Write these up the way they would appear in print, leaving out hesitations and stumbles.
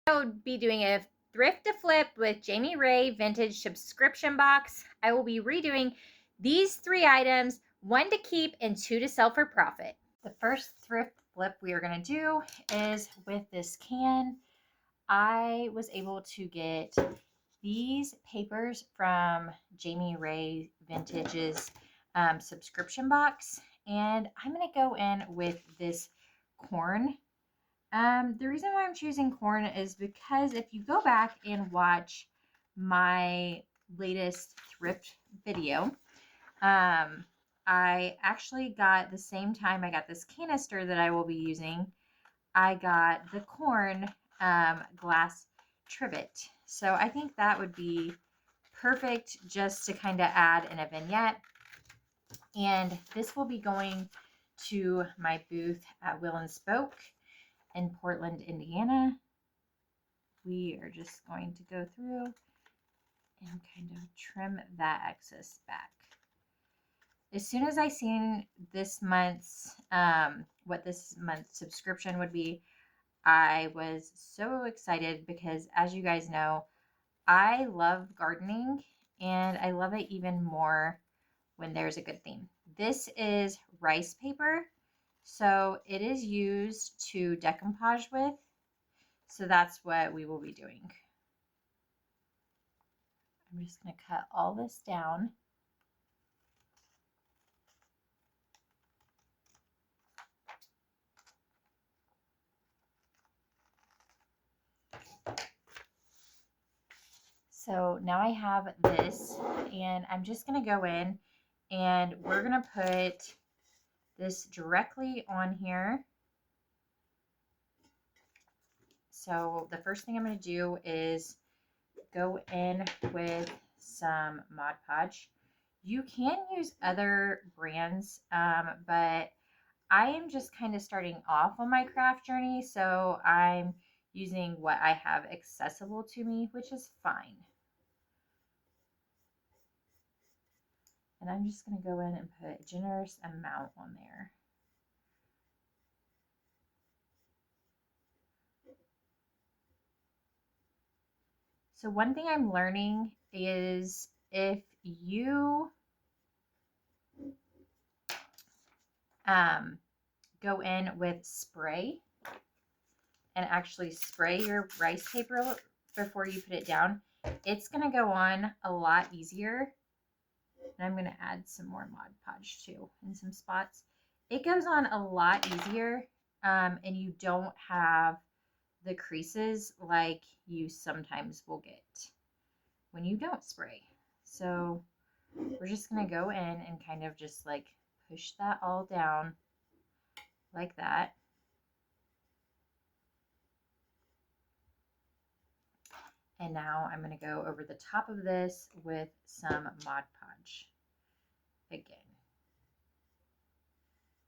I will be doing a thrift to flip with Jami Ray Vintage subscription box. I will be redoing these 3 items, 1 to keep and 2 to sell for profit. The first thrift flip we are going to do is with this can. I was able to get these papers from Jami Ray Vintage's subscription box, and I'm going to go in with this corn. The reason why I'm choosing corn is because if you go back and watch my latest thrift video, I actually got the same time I got this canister that I will be using, I got the corn glass trivet. So I think that would be perfect just to kind of add in a vignette. And this will be going to my booth at Will and Spoke in Portland, Indiana. We are just going to go through and kind of trim that excess back. As soon as I seen this month's, what this month's subscription would be, I was so excited because, as you guys know, I love gardening and I love it even more when there's a good theme. This is rice paper, so it is used to decoupage with. So that's what we will be doing. I'm just going to cut all this down. So now I have this, and I'm just going to go in and we're going to put this directly on here. So the first thing I'm going to do is go in with some Mod Podge. You can use other brands, but I am just kind of starting off on my craft journey, so I'm using what I have accessible to me, which is fine. And I'm just going to go in and put a generous amount on there. So one thing I'm learning is if you go in with spray and actually spray your rice paper before you put it down, it's going to go on a lot easier. And I'm going to add some more Mod Podge too in some spots. It goes on a lot easier, and you don't have the creases like you sometimes will get when you don't spray. So we're just going to go in and kind of just like push that all down like that. And now I'm going to go over the top of this with some Mod Podge again.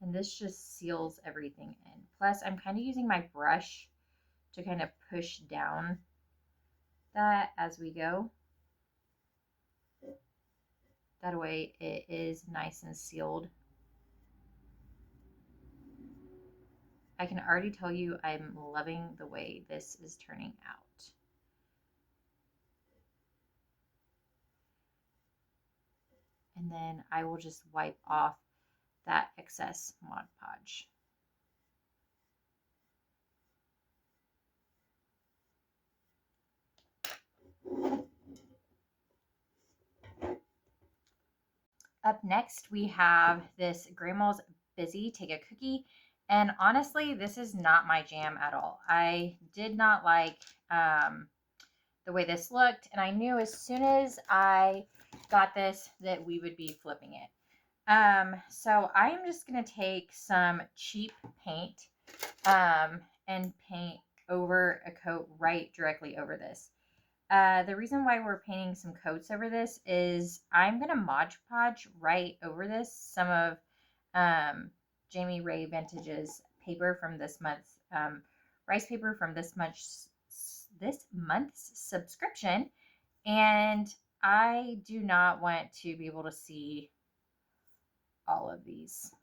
And this just seals everything in. Plus, I'm kind of using my brush to kind of push down that as we go. That way it is nice and sealed. I can already tell you I'm loving the way this is turning out. And then I will just wipe off that excess Mod Podge. Up next, we have this Grandma's Busy Take a Cookie. And honestly, this is not my jam at all. I did not like the way this looked. And I knew as soon as I got this that we would be flipping it. So I am just going to take some cheap paint and paint over a coat right directly over this. The reason why we're painting some coats over this is I'm going to Mod Podge right over this some of Jami Ray Vintage's paper from this month's rice paper from this month's subscription, and I do not want to be able to see all of these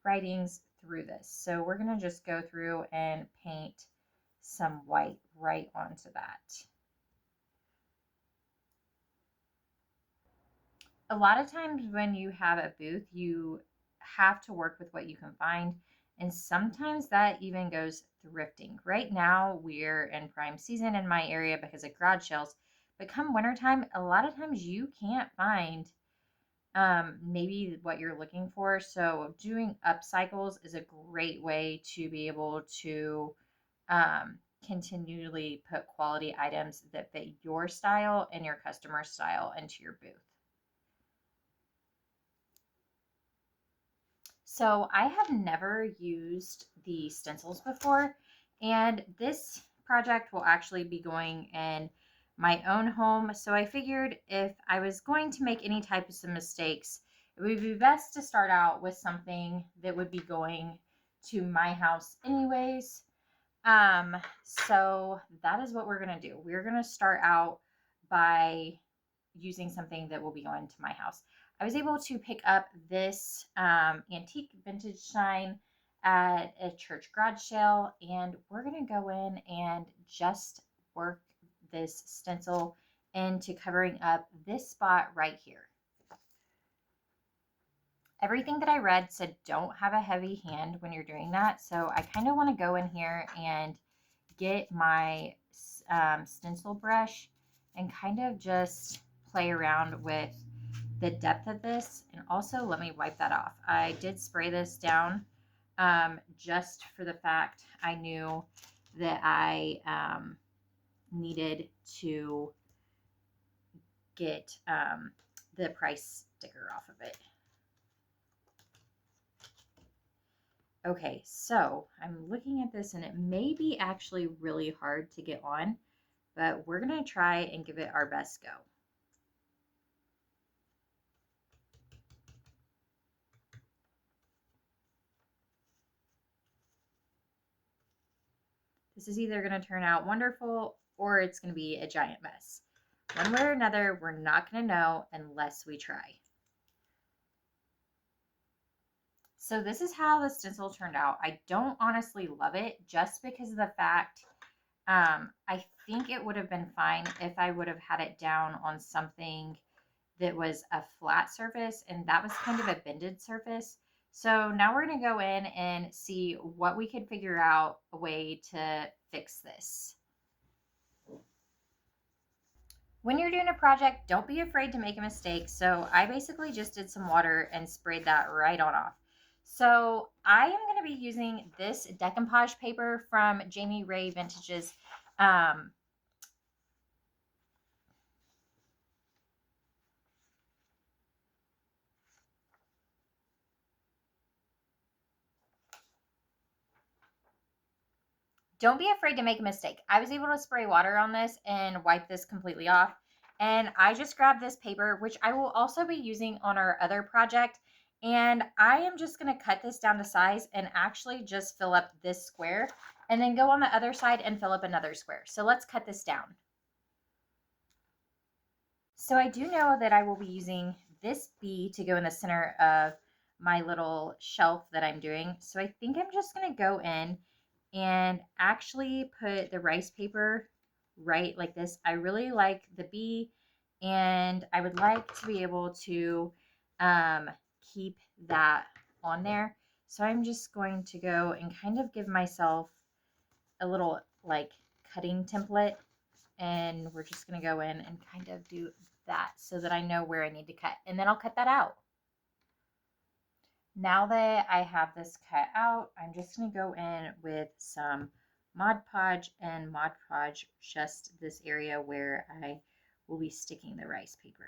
writings through this. So we're going to just go through and paint some white right onto that. A lot of times when you have a booth, you have to work with what you can find. And sometimes that even goes thrifting. Right now, we're in prime season in my area because of garage sales. But come wintertime, a lot of times you can't find maybe what you're looking for. So doing upcycles is a great way to be able to continually put quality items that fit your style and your customer style into your booth. So I have never used the stencils before, and this project will actually be going in my own home. So I figured if I was going to make any types of mistakes, it would be best to start out with something that would be going to my house anyways. So that is what we're going to do. We're going to start out by using something that will be going to my house. I was able to pick up this antique vintage sign at a church garage sale, and we're going to go in and just work this stencil into covering up this spot right here. Everything that I read said don't have a heavy hand when you're doing that, so I kind of want to go in here and get my stencil brush and kind of just play around with the depth of this. And also, let me wipe that off. I did spray this down just for the fact I knew that I needed to get the price sticker off of it. Okay, so I'm looking at this and it may be actually really hard to get on, but we're going to try and give it our best go. This is either going to turn out wonderful or it's going to be a giant mess. One way or another, we're not going to know unless we try. So this is how the stencil turned out. I don't honestly love it just because of the fact I think it would have been fine if I would have had it down on something that was a flat surface, and that was kind of a bended surface. So now we're going to go in and see what we could figure out a way to fix this. When you're doing a project, don't be afraid to make a mistake. So I basically just did some water and sprayed that right on off. So I am going to be using this decopodge paper from Jami Ray Vintage's don't be afraid to make a mistake. I was able to spray water on this and wipe this completely off. And I just grabbed this paper, which I will also be using on our other project. And I am just going to cut this down to size and actually just fill up this square and then go on the other side and fill up another square. So let's cut this down. So I do know that I will be using this bee to go in the center of my little shelf that I'm doing. So I think I'm just going to go in and actually put the rice paper right like this. I really like the bee, and I would like to be able to keep that on there. So I'm just going to go and kind of give myself a little like cutting template, and we're just going to go in and kind of do that so that I know where I need to cut, and then I'll cut that out. Now that I have this cut out, I'm just going to go in with some Mod Podge and Mod Podge just this area where I will be sticking the rice paper.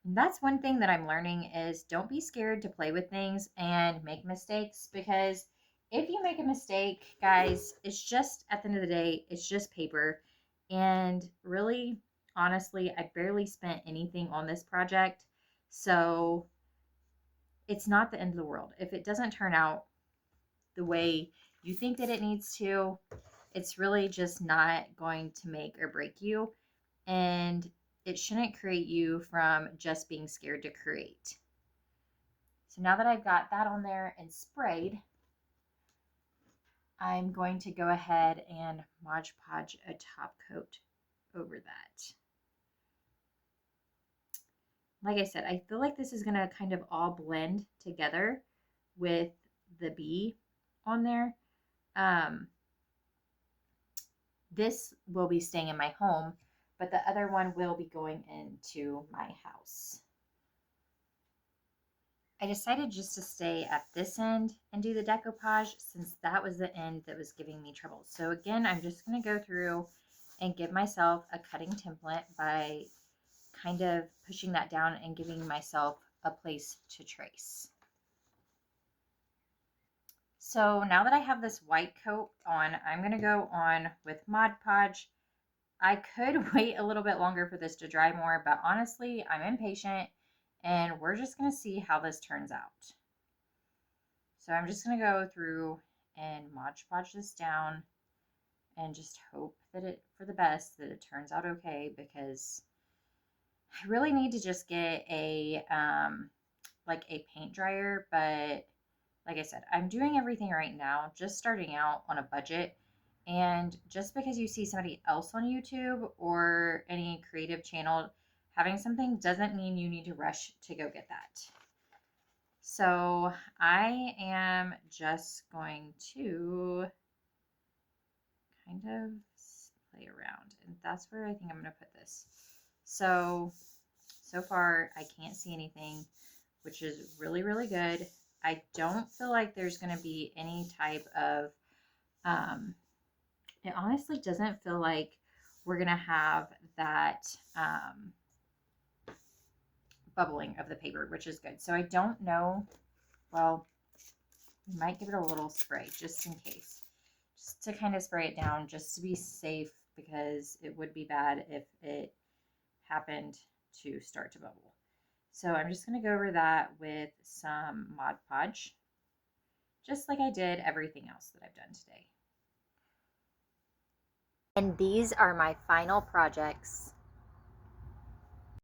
And that's one thing that I'm learning is don't be scared to play with things and make mistakes, because if you make a mistake, guys, it's just at the end of the day, it's just paper. And really, honestly, I barely spent anything on this project. So it's not the end of the world. If it doesn't turn out the way you think that it needs to, it's really just not going to make or break you. And it shouldn't create you from just being scared to create. So now that I've got that on there and sprayed, I'm going to go ahead and Mod Podge a top coat over that. Like I said, I feel like this is going to kind of all blend together with the bee on there. This will be staying in my home, but the other one will be going into my house. I decided just to stay at this end and do the decoupage since that was the end that was giving me trouble. So again, I'm just going to go through and give myself a cutting template by kind of pushing that down and giving myself a place to trace. So now that I have this white coat on, I'm going to go on with Mod Podge. I could wait a little bit longer for this to dry more, but honestly, I'm impatient and we're just going to see how this turns out. So I'm just going to go through and Mod Podge this down and just hope that for the best, that it turns out okay, because I really need to just get a like a paint dryer. But like I said, I'm doing everything right now, just starting out on a budget. And just because you see somebody else on YouTube or any creative channel having something doesn't mean you need to rush to go get that. So I am just going to kind of play around, and that's where I think I'm going to put this. So far I can't see anything, which is really, really good. I don't feel like there's going to be any type of, it honestly doesn't feel like we're going to have that bubbling of the paper, which is good. So I don't know, well, we might give it a little spray just in case, just to kind of spray it down, just to be safe, because it would be bad if it happened to start to bubble. So I'm just going to go over that with some Mod Podge, just like I did everything else that I've done today. And these are my final projects.